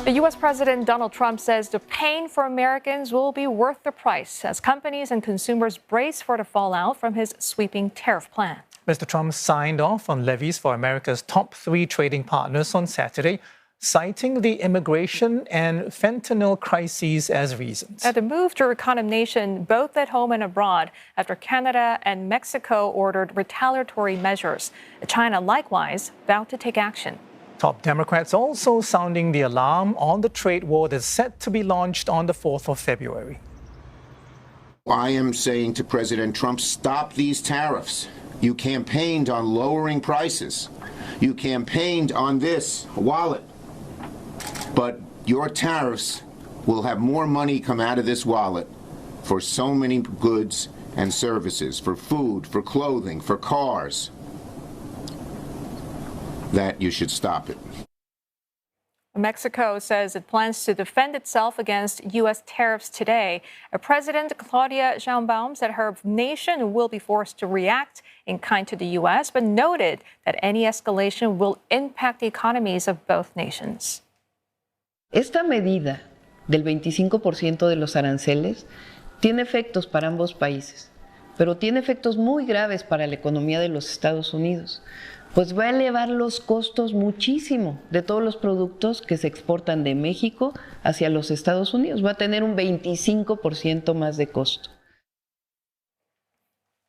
The U.S. President Donald Trump says the pain for Americans will be worth the price as companies and consumers brace for the fallout from his sweeping tariff plan. Mr. Trump signed off on levies for America's top 3 trading partners on Saturday, citing the immigration and fentanyl crises as reasons. The move drew condemnation both at home and abroad after Canada and Mexico ordered retaliatory measures. China likewise vowed to take action. Top Democrats also sounding the alarm on the trade war that's set to be launched on the 4th of February. I am saying to President Trump, stop these tariffs. You campaigned on lowering prices. You campaigned on this wallet. But your tariffs will have more money come out of this wallet for so many goods and services, for food, for clothing, for cars, that you should stop it. Mexico says it plans to defend itself against U.S. tariffs today. President Claudia Sheinbaum said her nation will be forced to react in kind to the U.S., but noted that any escalation will impact the economies of both nations. Esta medida del 25% de los aranceles tiene efectos para ambos países, pero tiene efectos muy graves para la economía de los Estados Unidos, pues va a elevar los costos muchísimo de todos los productos que se exportan de México hacia los Estados Unidos. Va a tener un 25% más de costo.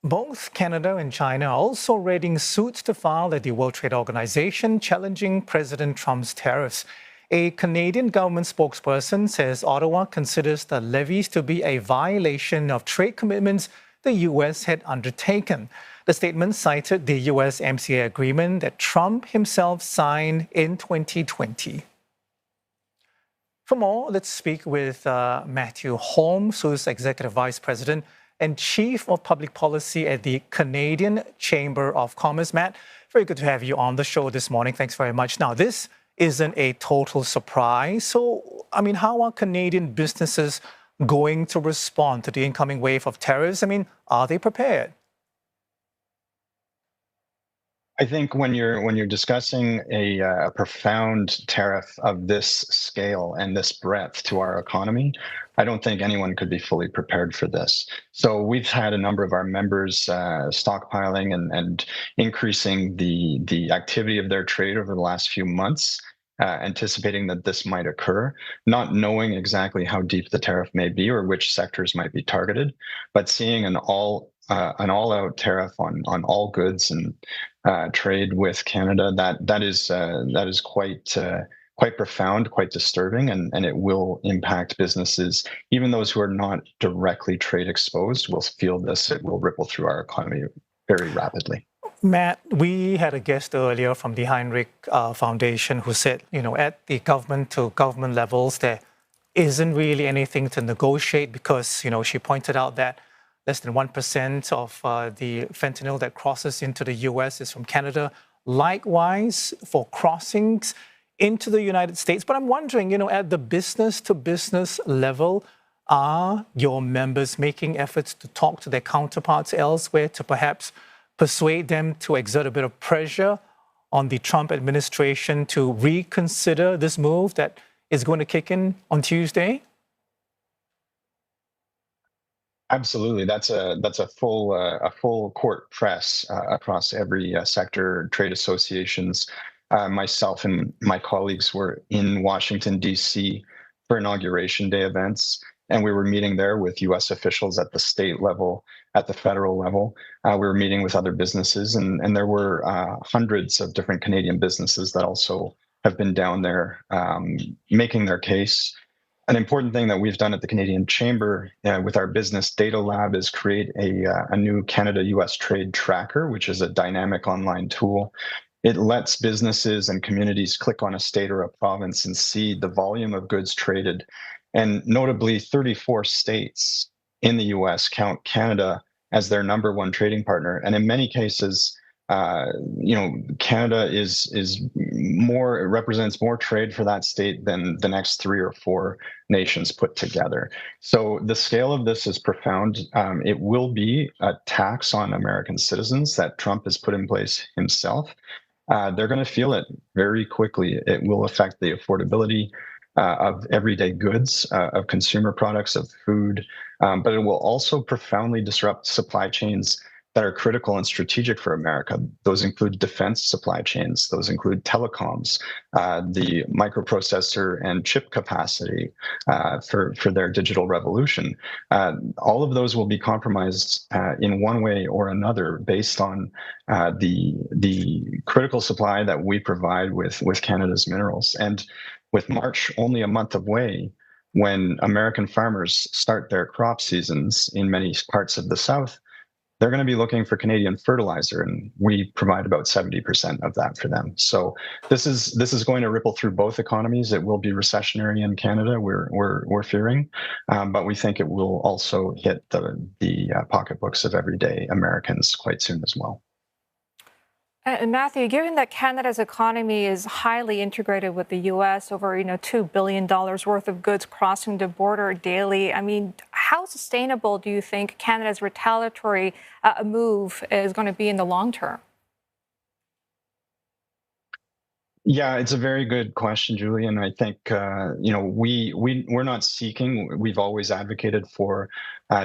Both Canada and China are also readying suits to file at the World Trade Organization challenging President Trump's tariffs. A Canadian government spokesperson says Ottawa considers the levies to be a violation of trade commitments the U.S. had undertaken. The statement cited the U.S.-MCA agreement that Trump himself signed in 2020. For more, let's speak with Matthew Holmes, who's Executive Vice President and Chief of Public Policy at the Canadian Chamber of Commerce. Matt, very good to have you on the show this morning. Thanks very much. Now, this isn't a total surprise. So, how are Canadian businesses going to respond to the incoming wave of tariffs? Are they prepared? I think when you're discussing a profound tariff of this scale and this breadth to our economy, I don't think anyone could be fully prepared for this. So we've had a number of our members stockpiling and increasing the activity of their trade over the last few months, anticipating that this might occur, not knowing exactly how deep the tariff may be or which sectors might be targeted, but seeing an all-out tariff on all goods and trade with Canada, that is quite profound, quite disturbing, and it will impact businesses. Even those who are not directly trade exposed will feel this. It will ripple through our economy very rapidly. Matt, we had a guest earlier from the Heinrich Foundation who said, at the government to government levels, there isn't really anything to negotiate because, she pointed out that less than 1% of the fentanyl that crosses into the U.S. is from Canada. Likewise, for crossings into the United States. But I'm wondering, at the business-to-business level, are your members making efforts to talk to their counterparts elsewhere to perhaps persuade them to exert a bit of pressure on the Trump administration to reconsider this move that is going to kick in on Tuesday? Absolutely, that's a full court press across every sector. Trade associations, myself and my colleagues were in Washington D.C. for Inauguration Day events, and we were meeting there with U.S. officials at the state level, at the federal level. We were meeting with other businesses, and there were hundreds of different Canadian businesses that also have been down there making their case. An important thing that we've done at the Canadian Chamber with our business data lab is create a new Canada-US trade tracker, which is a dynamic online tool. It lets businesses and communities click on a state or a province and see the volume of goods traded. And notably, 34 states in the US count Canada as their number one trading partner. And in many cases, Canada represents more trade for that state than the next 3 or 4 nations put together. So the scale of this is profound. It will be a tax on American citizens that Trump has put in place himself. They're going to feel it very quickly. It will affect the affordability of everyday goods, of consumer products, of food, but it will also profoundly disrupt supply chains that are critical and strategic for America. Those include defense supply chains. Those include telecoms, the microprocessor and chip capacity for their digital revolution. All of those will be compromised in one way or another based on the critical supply that we provide with Canada's minerals. And with March only a month away, when American farmers start their crop seasons in many parts of the South, they're going to be looking for Canadian fertilizer, and we provide about 70% of that for them. So this is going to ripple through both economies. It will be recessionary in Canada, we're fearing, but we think it will also hit the pocketbooks of everyday Americans quite soon as well. And Matthew, given that Canada's economy is highly integrated with the U.S., over $2 billion worth of goods crossing the border daily, I mean, how sustainable do you think Canada's retaliatory move is going to be in the long term? Yeah, it's a very good question, Julian. I think we're not seeking. We've always advocated for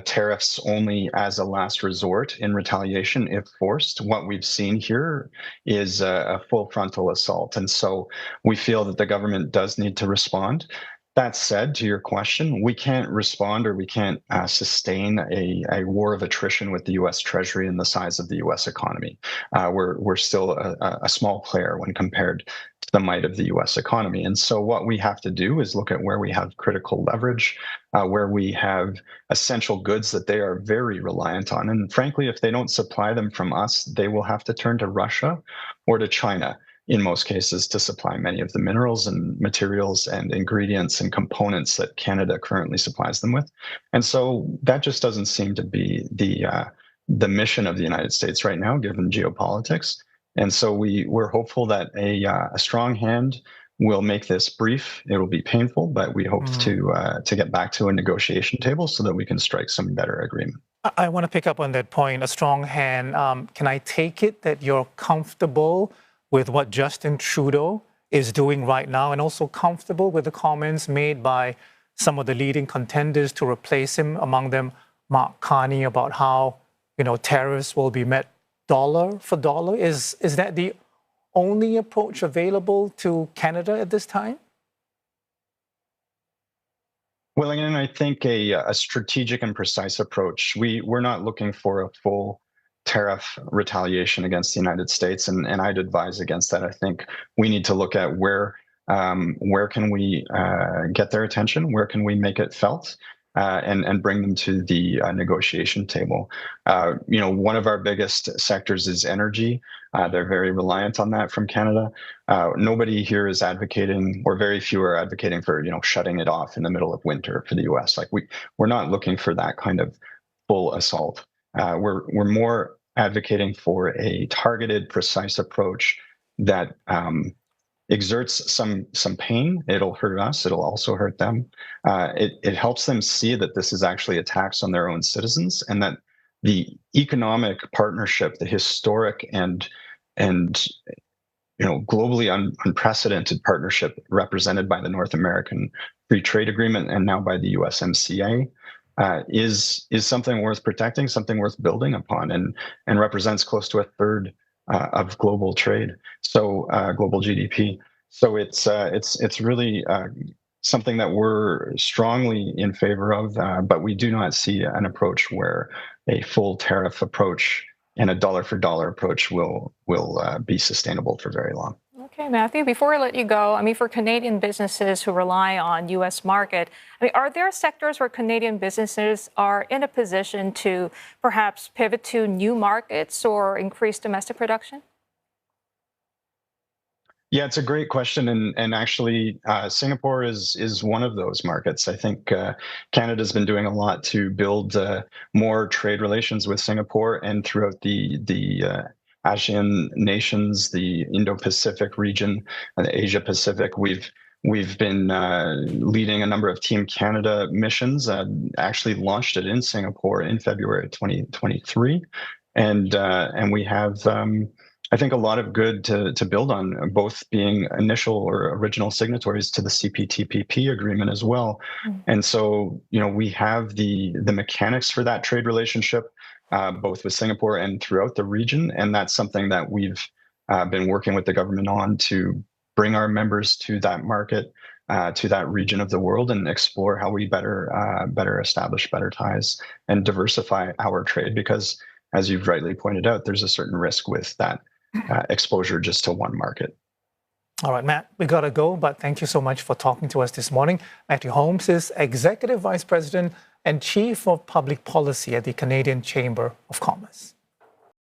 tariffs only as a last resort in retaliation if forced. What we've seen here is a full frontal assault, and so we feel that the government does need to respond. That said, to your question, we can't respond or we can't sustain a war of attrition with the U.S. Treasury and the size of the U.S. economy. We're still a small player when compared to the might of the U.S. economy. And so what we have to do is look at where we have critical leverage, where we have essential goods that they are very reliant on. And frankly, if they don't supply them from us, they will have to turn to Russia or to China in most cases to supply many of the minerals and materials and ingredients and components that Canada currently supplies them with. And so that just doesn't seem to be the mission of the United States right now, given geopolitics. And so we're hopeful that a strong hand will make this brief. It will be painful, but we hope to get back to a negotiation table so that we can strike some better agreement. I want to pick up on that point, a strong hand. Can I take it that you're comfortable with what Justin Trudeau is doing right now, and also comfortable with the comments made by some of the leading contenders to replace him, among them Mark Carney, about how tariffs will be met dollar for dollar? Is that the only approach available to Canada at this time? Well, again, I think a strategic and precise approach. We're not looking for a full tariff retaliation against the United States, and I'd advise against that. I think we need to look at where can we get their attention, where can we make it felt, and bring them to the negotiation table. One of our biggest sectors is energy. They're very reliant on that from Canada. Nobody here is advocating, or very few are advocating for shutting it off in the middle of winter for the U.S. Like we're not looking for that kind of full assault. We're more advocating for a targeted, precise approach that exerts some pain. It'll hurt us. It'll also hurt them. It helps them see that this is actually a tax on their own citizens, and that the economic partnership, the historic and globally unprecedented partnership represented by the North American Free Trade Agreement and now by the USMCA, is something worth protecting, something worth building upon, and represents close to a third of global trade, so global GDP. So it's really something that we're strongly in favor of, but we do not see an approach where a full tariff approach and a dollar for dollar approach will be sustainable for very long. Okay, Matthew, before I let you go, I mean, for Canadian businesses who rely on U.S. market, I mean, are there sectors where Canadian businesses are in a position to perhaps pivot to new markets or increase domestic production? Yeah, it's a great question, and actually, Singapore is one of those markets. I think Canada's been doing a lot to build more trade relations with Singapore and throughout the ASEAN nations, the Indo-Pacific region, and the Asia-Pacific. We've been leading a number of Team Canada missions. Actually launched it in Singapore in February 2023, and we have I think a lot of good to build on, both being initial or original signatories to the CPTPP agreement as well. And so, we have the mechanics for that trade relationship, both with Singapore and throughout the region. And that's something that we've been working with the government on to bring our members to that market, to that region of the world, and explore how we better establish better ties and diversify our trade. Because, as you've rightly pointed out, there's a certain risk with that exposure just to one market. All right, Matt, we got to go, but thank you so much for talking to us this morning. Matthew Holmes is Executive Vice President and Chief of Public Policy at the Canadian Chamber of Commerce.